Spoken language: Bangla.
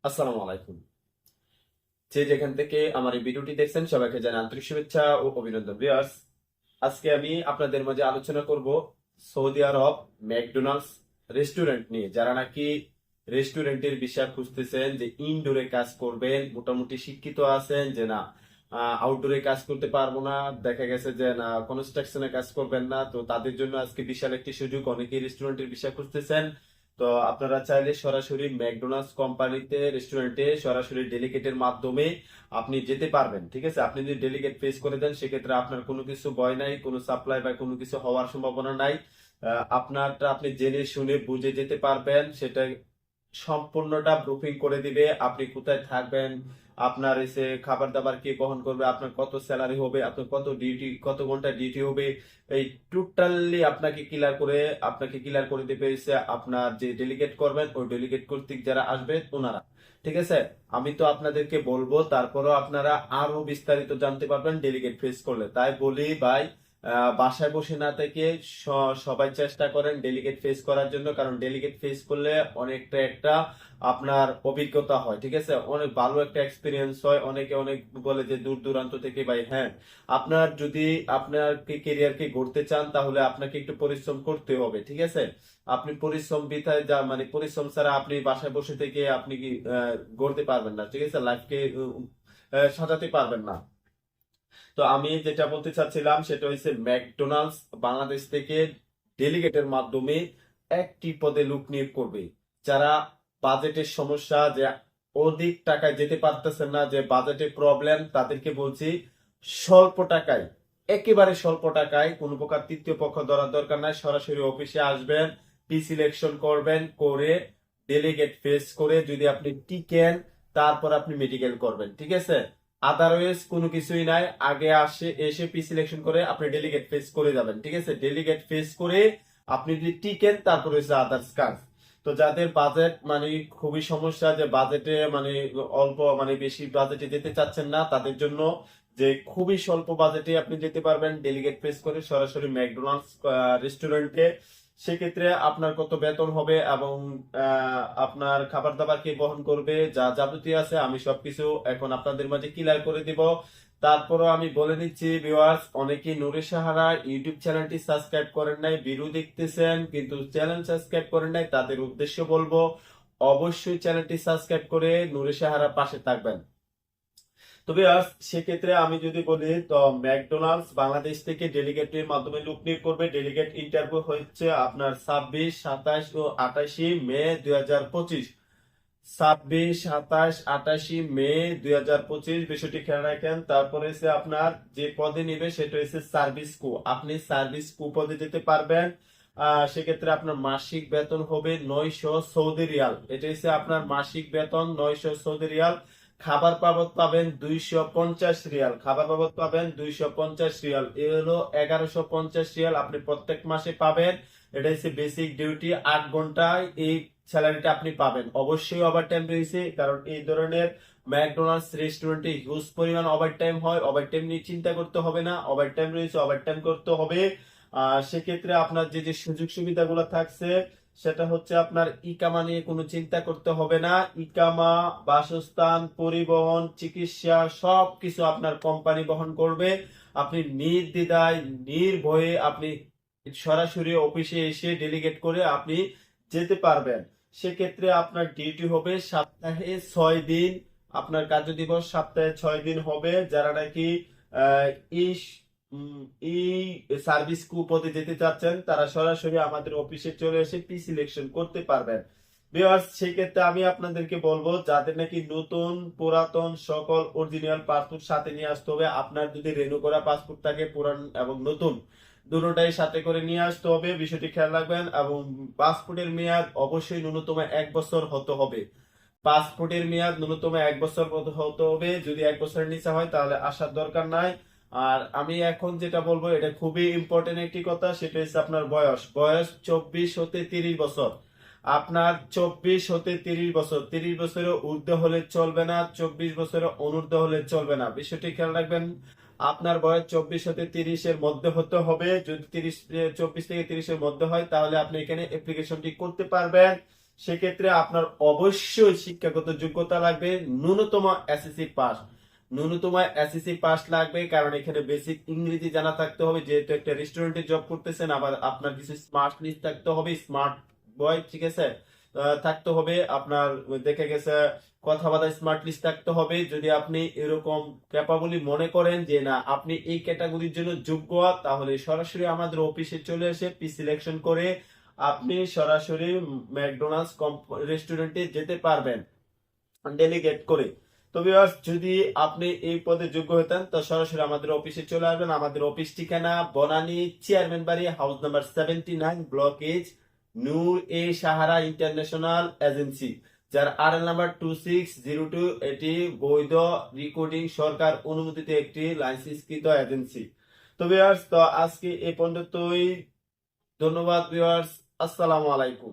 আসসালামু আলাইকুম। যে যেখান থেকে আমার এই ভিডিওটি দেখছেন সবাইকে জানাই আন্তরিক শুভেচ্ছা ও অভিনন্দন। ভিউয়ার্স, আজকে আমি আপনাদের মাঝে আলোচনা করব সৌদি আরব ম্যাকডোনাল্ডস রেস্টুরেন্ট নিয়ে। যারা নাকি রেস্টুরেন্টের বিষয় খুঁজতেছেন, যে ইনডোরে কাজ করবেন, মোটামুটি শিক্ষিত আছেন, যে না আউটডোরে কাজ করতে পারবো না, দেখা গেছে যে না কনস্ট্রাকশনে কাজ করবেন না, তো তাদের জন্য আজকে বিশাল একটি সুযোগ। অনেকেই রেস্টুরেন্টের বিষয় খুঁজতেছেন, তো আপনারা চাইলে সরাসরি ম্যাকডোনাল্ডস কোম্পানিতে রেস্টুরেন্টে সরাসরি ডেলিগেটের মাধ্যমে আপনি যেতে পারবেন। ঠিক আছে, আপনি যদি ডেলিগেট ফেস করে দেন সেক্ষেত্রে আপনার কোনো কিছু ভয় নাই, কোনো সাপ্লাই বা কোনো কিছু হওয়ার সম্ভাবনা নাই। আপনারটা আপনি জেনে শুনে বুঝে যেতে পারবেন, সেটা সম্পূর্ণটা ব্রুফিং করে দিবে। আপনি কোথায় থাকবেন, আপনার এসে খাবার দাবার কে বহন করবে, আপনার কত স্যালারি হবে, আপনার কত ডিউটি, কত ঘন্টা ডিউটি হবে, এই টোটালি আপনাকে ক্লিয়ার করে দিবে এসে আপনার যে ডেলিগেট করবেন ওই ডেলিগেট কর্তৃক যারা আসবে ওনারা। ঠিক আছে, আমি তো আপনাদেরকে বলবো, তারপরও আপনারা আরো বিস্তারিত জানতে পারবেন ডেলিগেট ফেস করলে। তাই বলি ভাই, বাসায় বসে না থেকে সবাই চেষ্টা করেন ডেলিগেট ফেস করার জন্য, কারণ ডেলিগেট ফেস করলে অনেকটা একটা আপনার অভিজ্ঞতা হয়। ঠিক আছে, অনেক ভালো একটা এক্সপিরিয়েন্স হয়। অনেকে অনেক বলে যে দূর দূরান্ত থেকে ভাই, হ্যাঁ আপনার যদি আপনার কেরিয়ারকে গড়তে চান তাহলে আপনাকে একটু পরিশ্রম করতে হবে। ঠিক আছে, আপনি পরিশ্রম বিথায় যা মানে পরিশ্রম ছাড়া আপনি বাসায় বসে থেকে আপনি কি গড়তে পারবেন না। ঠিক আছে, লাইফকে সাজাতে পারবেন না। তো আমি যেটা বলতে চাচ্ছিলাম সেটা হচ্ছে ম্যাকডোনাল্ডস বাংলাদেশ থেকে ডেলিগেটের মাধ্যমে একটি পদে লোক নিয়োগ করবে। যারা বাজেটের সমস্যা, যে অধিক টাকায় যেতে পারতেছেন না, যে বাজেটের প্রবলেম, তাদেরকে বলছি স্বল্প টাকায়, একেবারে স্বল্প টাকায়, কোনো প্রকার তৃতীয় পক্ষ ধরার দরকার নাই, সরাসরি অফিসে আসবেন, পি সিলেকশন করবেন, করে ডেলিগেট ফেস করে যদি আপনি টিকেন তারপর আপনি মেডিকেল করবেন। ঠিক আছে, আদারওয়াইজ কোনো কিছুই নাই। আগে এসে পি সিলেকশন করে আপনি ডেলিগেট ফেস করে যাবেন। ঠিক আছে, ডেলিগেট ফেস করে আপনি যদি টিকেন তারপর হচ্ছে আদার্স কাজ। তো যাদের বাজেট মানে খুবই সমস্যা, যে বাজেটে মানে অল্প মানে বেশি বাজেটে যেতে চাচ্ছেন না, তাদের জন্য যে খুবই স্বল্প বাজেটে আপনি যেতে পারবেন ডেলিগেট ফেস করে সরাসরি ম্যাকডোনাল্ডস রেস্টুরেন্টে। সেক্ষেত্রে আপনার কত বেতন হবে এবং আপনার খাবার দাবার কে বহন করবে, যা যাবতীয় আছে আমি সবকিছু এখন আপনাদের মাঝে ক্লিয়ার করে দিব। তারপরও আমি বলে নিচ্ছি ভিউয়ার্স, অনেকেই নূরে সাহারা ইউটিউব চ্যানেলটি সাবস্ক্রাইব করেন নাই, ভিডিও দেখতেছেন কিন্তু চ্যানেল সাবস্ক্রাইব করেন নাই, তাদের উদ্দেশ্য বলবো অবশ্যই চ্যানেলটি সাবস্ক্রাইব করে নূরে সাহারা পাশে থাকবেন। তবে সেক্ষেত্রে আমি যদি বলি, তো ম্যাকডোনাল্ডস বাংলাদেশ থেকে ডেলিগেটের মাধ্যমে লোক নিয়োগ করবে। ডেলিগেট ইন্টারভিউ হচ্ছে আপনার 26, 27 ও 28 মে 2025। 26, 27, 28 মে 2025 বিষয়টি খেয়াল রাখেন। তারপরে হচ্ছে আপনার যে পদে নিবে সেটা হচ্ছে সার্ভিস কু। আপনি সার্ভিস কু পদে যেতে পারবেন। সেক্ষেত্রে আপনার মাসিক বেতন হবে 900 সৌদি রিয়াল। এটা হচ্ছে আপনার মাসিক বেতন 900 সৌদি রিয়াল। খাবার বাবদ পাবেন 250 রিয়াল, খাবার বাবদ পাবেন 250 রিয়াল, এ হলো 1150 রিয়াল আপনি প্রত্যেক মাসে পাবেন। এটা হচ্ছে বেসিক ডিউটি, 8 ঘন্টায় এই স্যালারিটা আপনি পাবেন। অবশ্যই ওভারটাইম রয়েছে, কারণ এই ধরনের ম্যাকডোনাল্ডস রেস্টুরেন্টে হিউজ পরিমাণ ওভারটাইম হয়। ওভারটাইম নিয়ে চিন্তা করতে হবে না, ওভারটাইম রয়েছে, ওভারটাইম করতে হবে। সেক্ষেত্রে আপনার যে যে সুযোগ সুবিধাগুলো থাকছে সেটা হচ্ছে আপনার ইকামা নিয়ে কোনো চিন্তা করতে হবে না। ইকামা, বাসস্থান, পরিবহন, চিকিৎসা সবকিছু আপনার কোম্পানি বহন করবে। আপনি নির্দ্বিধায় নির্ভয়ে আপনি সরাসরি অফিসে এসে ডেলিগেট করে আপনি যেতে পারবেন। সেক্ষেত্রে আপনার ডিউটি হবে সপ্তাহে 6 দিন। আপনার কার্য দিবস সপ্তাহে 6 দিন হবে। যারা নাকি আহ, এই এই সার্ভিস পদে যেতে চাচ্ছেন তারা সরাসরি আমাদের অফিসে চলে এসে পি সিলেকশন করতে পারবেন। ভিউয়ার্স, সেক্ষেত্রে আমি আপনাদেরকে বলবো যাদের নাকি নতুন পুরাতন সকল অরিজিনাল পাসপোর্ট সাথে নিয়ে আসতে হবে। আপনার যদি রেনু করা পাসপোর্ট থাকে, পুরান এবং নতুন দুটোটাই সাথে করে নিয়ে আসতে হবে, বিষয়টি খেয়াল রাখবেন। এবং পাসপোর্টের মেয়াদ অবশ্যই ন্যূনতম 1 বছর হতে হবে। পাসপোর্টের মেয়াদ ন্যূনতম 1 বছর হতে হবে। যদি 1 বছরের নিচে হয় তাহলে আসার দরকার নাই। আর আমি এখন যেটা বলবো এটা খুবই ইম্পর্টেন্ট একটি কথা, সেটা হচ্ছে আপনার বয়স। বয়স 24 হতে 30 বছর। আপনার 24 হতে 30 বছর, 30 বছরের ঊর্ধ্বে হলে চলবে না, 24 বছরের অনূর্ধ্ব হলে চলবে না। বিষয়টি খেয়াল রাখবেন। আপনার বয়স 24 হতে 30-এর মধ্যে হতে হবে। যদি 24 থেকে 30-এর মধ্যে হয় তাহলে আপনি এখানে অ্যাপ্লিকেশনটি করতে পারবেন। সেক্ষেত্রে আপনার অবশ্যই শিক্ষাগত যোগ্যতা লাগবে, ন্যূনতম এসএসসি পাস। ন্যূনতম এসএসসি পাস লাগবে, কারণ এখানে বেসিক ইংরেজি জানা থাকতে হবে, যেহেতু একটা রেস্টুরেন্টে জব করতেছেন। আবার আপনার কিছু স্মার্ট লিস্ট থাকতে হবে, স্মার্ট বয়, ঠিক আছে, থাকতে হবে আপনার। দেখে গেছে কথাবার্তা স্মার্ট লিস্ট থাকতে হবে। যদি আপনি এরকম ক্যাপাবলি মনে করেন যে না আপনি এই ক্যাটাগরির জন্য যোগ্য, তাহলে সরাসরি আমাদের অফিসে চলে এসে সিলেকশন করে আপনি সরাসরি ম্যাকডোনাল্ডস রেস্টুরেন্টে যেতে পারবেন ডেলিগেট করে। তো ভিউয়ার্স, যদি আপনি এই পদে যোগ্য হতেন তো সরাসরি আমাদের অফিসে চলে আসবেন। আমাদের অফিস ঠিকানা বনানী চেয়ারম্যান বাড়ি, হাউস নাম্বার 79, ব্লক এইচ, নূর এ সাহারা ইন্টারন্যাশনাল এজেন্সি, যার আরএল নাম্বার 2602। এটি বৈধ রেকর্ডিং সরকার অনুমোদিত একটি লাইসেন্সকৃত এজেন্সি। তো ভিউয়ার্স, তো আজকে এই পর্যন্তই। ধন্যবাদ ভিউয়ার্স, আসসালামু আলাইকুম।